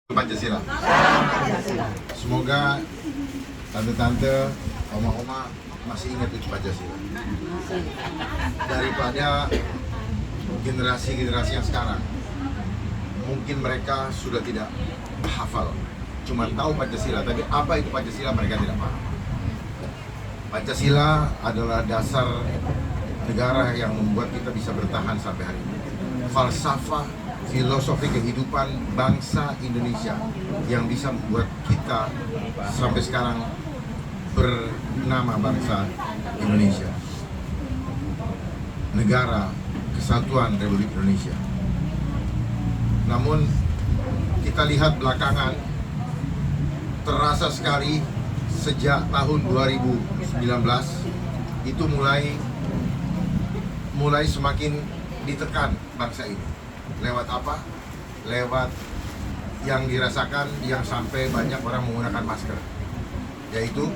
Pancasila. Semoga tante-tante, oma-oma masih ingat itu Pancasila. Daripada generasi-generasi yang sekarang, mungkin mereka sudah tidak hafal, cuma tahu Pancasila, tapi apa itu Pancasila mereka tidak paham. Pancasila adalah dasar negara yang membuat kita bisa bertahan sampai hari ini. Falsafah, filosofi kehidupan bangsa Indonesia yang bisa membuat kita sampai sekarang bernama bangsa Indonesia, Negara Kesatuan Republik Indonesia. Namun kita lihat belakangan terasa sekali sejak tahun 2019 itu mulai semakin ditekan bangsa ini. Lewat apa? Lewat yang dirasakan yang sampai banyak orang menggunakan masker, yaitu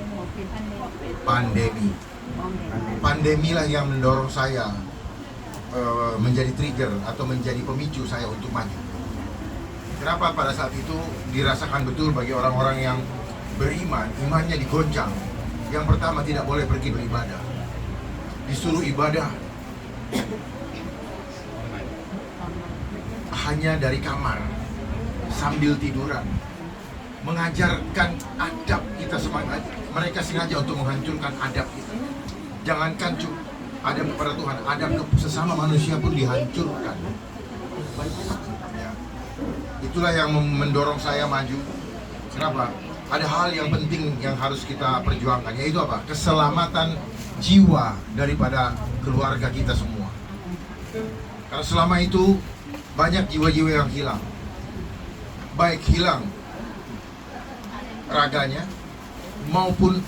pandemi. Pandemilah yang mendorong saya menjadi trigger atau menjadi pemicu saya untuk maju. Kenapa pada saat itu dirasakan betul bagi orang-orang yang beriman, imannya digoncang. Yang pertama, tidak boleh pergi beribadah, disuruh ibadah hanya dari kamar sambil tiduran, mengajarkan adab kita semangat. Mereka sengaja untuk menghancurkan adab kita. Jangankan adab kepada Tuhan, adab ke sesama manusia pun dihancurkan. Ya. Itulah yang mendorong saya maju. Kenapa? Ada hal yang penting yang harus kita perjuangkan, yaitu apa? Keselamatan jiwa daripada keluarga kita semua. Karena selama itu banyak jiwa-jiwa yang hilang, baik hilang raganya maupun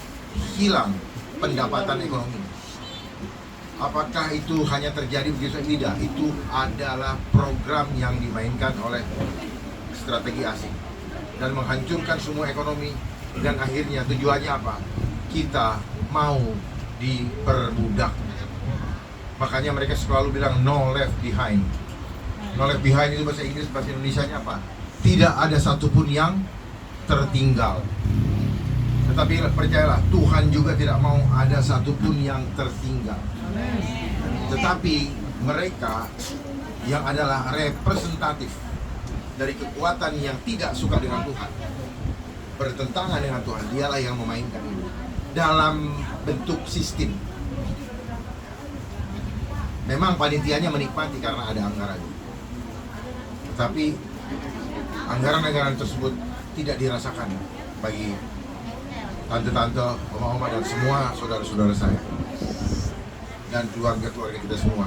hilang pendapatan ekonomi. Apakah itu hanya terjadi begitu? Tidak, itu adalah program yang dimainkan oleh strategi asing dan menghancurkan semua ekonomi, dan akhirnya tujuannya apa? Kita mau diperbudak. Makanya mereka selalu bilang no left behind. No left behind itu bahasa Inggris, bahasa Indonesianya apa? Tidak ada satupun yang tertinggal. Tetapi percayalah, Tuhan juga tidak mau ada satupun yang tertinggal. Tetapi mereka yang adalah representatif dari kekuatan yang tidak suka dengan Tuhan, bertentangan dengan Tuhan, dialah yang memainkan ini dalam bentuk sistem. Memang panitianya menikmati karena ada anggarannya, tetapi anggaran-anggaran tersebut tidak dirasakan bagi tante-tante, oma-oma, dan semua saudara-saudara saya dan keluarga-keluarga kita semua.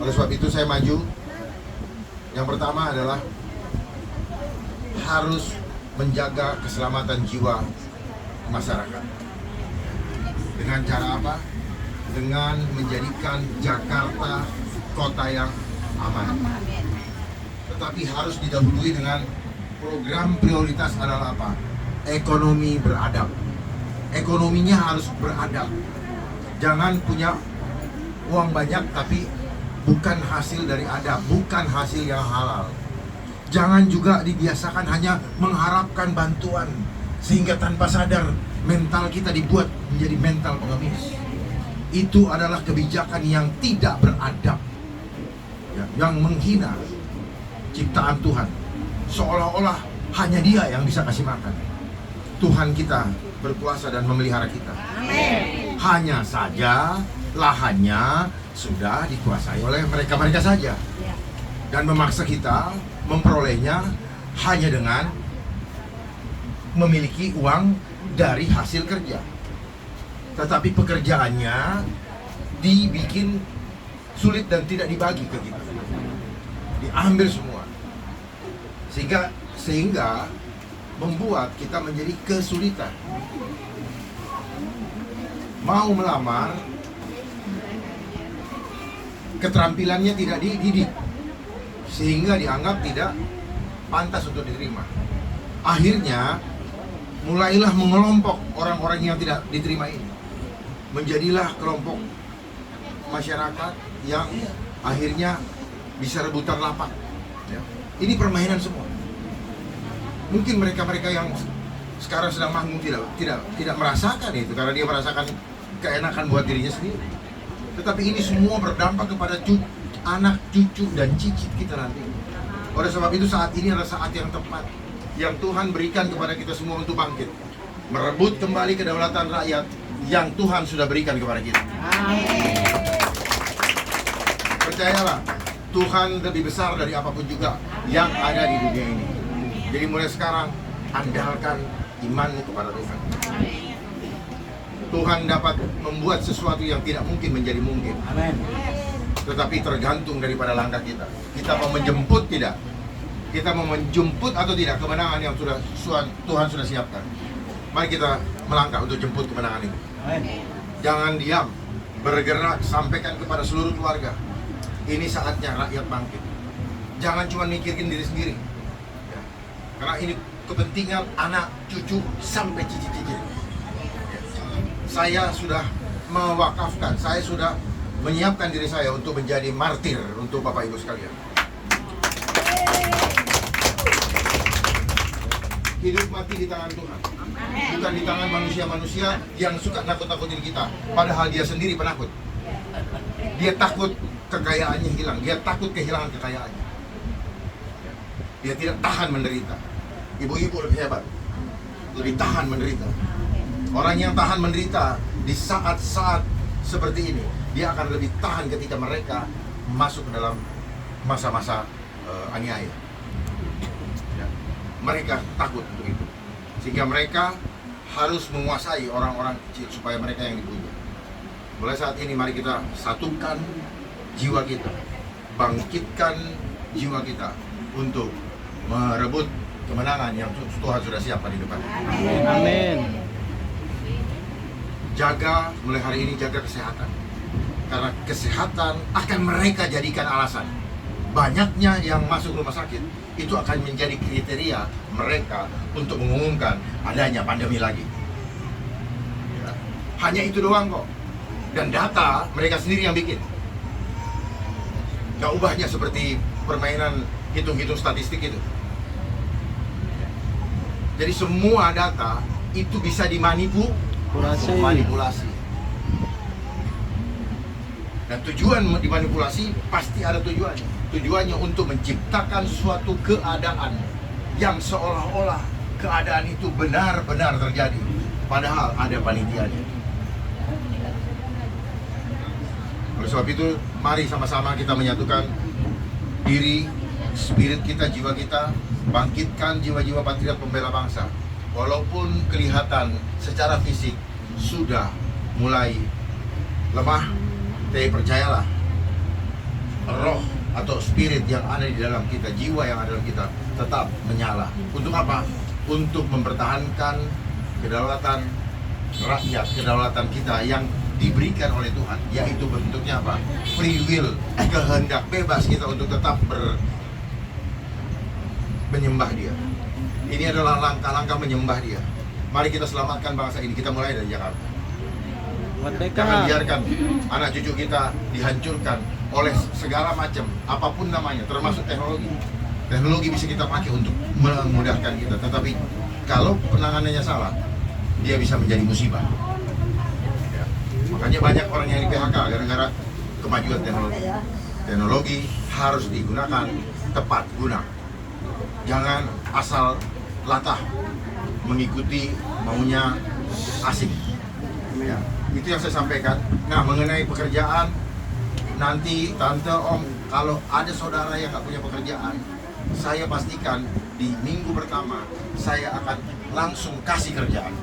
Oleh sebab itu saya maju. Yang pertama adalah harus menjaga keselamatan jiwa masyarakat. Dengan cara apa? Dengan menjadikan Jakarta kota yang aman. Tetapi harus didahului dengan program prioritas adalah apa? Ekonomi beradab. Ekonominya harus beradab. Jangan punya uang banyak tapi bukan hasil dari adab, bukan hasil yang halal. Jangan juga dibiasakan hanya mengharapkan bantuan, sehingga tanpa sadar mental kita dibuat menjadi mental pengemis. Itu adalah kebijakan yang tidak beradab, ya, yang menghina ciptaan Tuhan, seolah-olah hanya Dia yang bisa kasih makan. Tuhan kita berkuasa dan memelihara kita. Amin. Hanya saja lahannya sudah dikuasai oleh mereka-mereka saja, dan memaksa kita memperolehnya hanya dengan memiliki uang dari hasil kerja. Tetapi pekerjaannya dibikin sulit dan tidak dibagi ke kita, diambil semua, sehingga membuat kita menjadi kesulitan. Mau melamar, keterampilannya tidak dididik, sehingga dianggap tidak pantas untuk diterima. Akhirnya mulailah mengelompok orang-orang yang tidak diterima ini. Menjadilah kelompok masyarakat yang akhirnya bisa rebutan lapak. Ya. Ini permainan semua. Mungkin mereka-mereka yang sekarang sedang manggung tidak merasakan itu, karena dia merasakan keenakan buat dirinya sendiri. Tetapi ini semua berdampak kepada anak, cucu, dan cicit kita nanti. Oleh sebab itu saat ini adalah saat yang tepat yang Tuhan berikan kepada kita semua untuk bangkit, merebut kembali kedaulatan rakyat yang Tuhan sudah berikan kepada kita. Percayalah, Tuhan lebih besar dari apapun juga yang ada di dunia ini. Jadi mulai sekarang, andalkan imanmu kepada Tuhan. Tuhan dapat membuat sesuatu yang tidak mungkin menjadi mungkin. Amin. Tetapi tergantung daripada langkah kita. Kita mau menjemput tidak? Kita mau menjemput atau tidak kemenangan yang Tuhan sudah siapkan? Mari kita melangkah untuk jemput kemenangan itu. Amin. Jangan diam, bergerak, sampaikan kepada seluruh keluarga. Ini saatnya rakyat bangkit. Jangan cuma mikirin diri sendiri. Ya. Karena ini kepentingan anak, cucu, sampai cicit-cicit. Ya. Saya sudah mewakafkan, saya sudah menyiapkan diri saya untuk menjadi martir untuk Bapak Ibu sekalian. Hidup mati di tangan Tuhan, bukan di tangan manusia-manusia yang suka nakut-nakutin kita. Padahal dia sendiri penakut. Dia takut kekayaannya hilang, dia takut kehilangan kekayaannya. Dia tidak tahan menderita. Ibu-ibu lebih hebat, lebih tahan menderita. Orang yang tahan menderita di saat-saat seperti ini, dia akan lebih tahan ketika mereka masuk ke dalam masa-masa aniaya. Ya. Mereka takut untuk itu, sehingga mereka harus menguasai orang-orang kecil supaya mereka yang dipuji. Mulai saat ini mari kita satukan jiwa kita, bangkitkan jiwa kita untuk merebut kemenangan yang Tuhan sudah siapkan di depan. Amin. Jaga mulai hari ini, jaga kesehatan, karena kesehatan akan mereka jadikan alasan. Banyaknya yang masuk rumah sakit itu akan menjadi kriteria mereka untuk mengumumkan adanya pandemi lagi. Ya. Hanya itu doang kok. Dan data mereka sendiri yang bikin. Gak ubahnya seperti permainan hitung-hitung statistik itu. Jadi semua data itu bisa dimanipulasi. Dan tujuan dimanipulasi pasti ada tujuannya. Tujuannya untuk menciptakan suatu keadaan yang seolah-olah keadaan itu benar-benar terjadi, padahal ada panitianya. Oleh sebab itu, mari sama-sama kita menyatukan diri, spirit kita, jiwa kita, bangkitkan jiwa-jiwa patriot pembela bangsa. Walaupun kelihatan secara fisik sudah mulai lemah, tapi percayalah, roh atau spirit yang ada di dalam kita, jiwa yang ada dalam kita tetap menyala. Untuk apa? Untuk mempertahankan kedaulatan rakyat, kedaulatan kita yang diberikan oleh Tuhan, yaitu bentuknya apa? Free will, kehendak bebas kita untuk tetap menyembah Dia. Ini adalah langkah-langkah menyembah Dia. Mari kita selamatkan bangsa ini. Kita mulai dari Jakarta. Jangan biarkan anak cucu kita dihancurkan oleh segala macam, apapun namanya, termasuk teknologi. Teknologi bisa kita pakai untuk memudahkan kita, tetapi kalau penanganannya salah, dia bisa menjadi musibah. Ya. Makanya banyak orang yang di PHK gara-gara kemajuan teknologi. Teknologi harus digunakan tepat guna. Jangan asal latah mengikuti maunya asing. Ya. Itu yang saya sampaikan. Nah, mengenai pekerjaan, nanti tante, om, kalau ada saudara yang nggak punya pekerjaan, saya pastikan di minggu pertama saya akan langsung kasih kerjaan.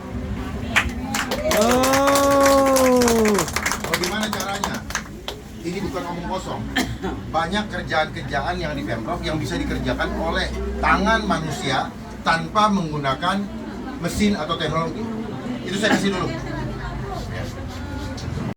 Bagaimana caranya? Ini bukan omong kosong. Banyak kerjaan-kerjaan yang di Pemprov yang bisa dikerjakan oleh tangan manusia tanpa menggunakan mesin atau teknologi. Itu saya kasih dulu.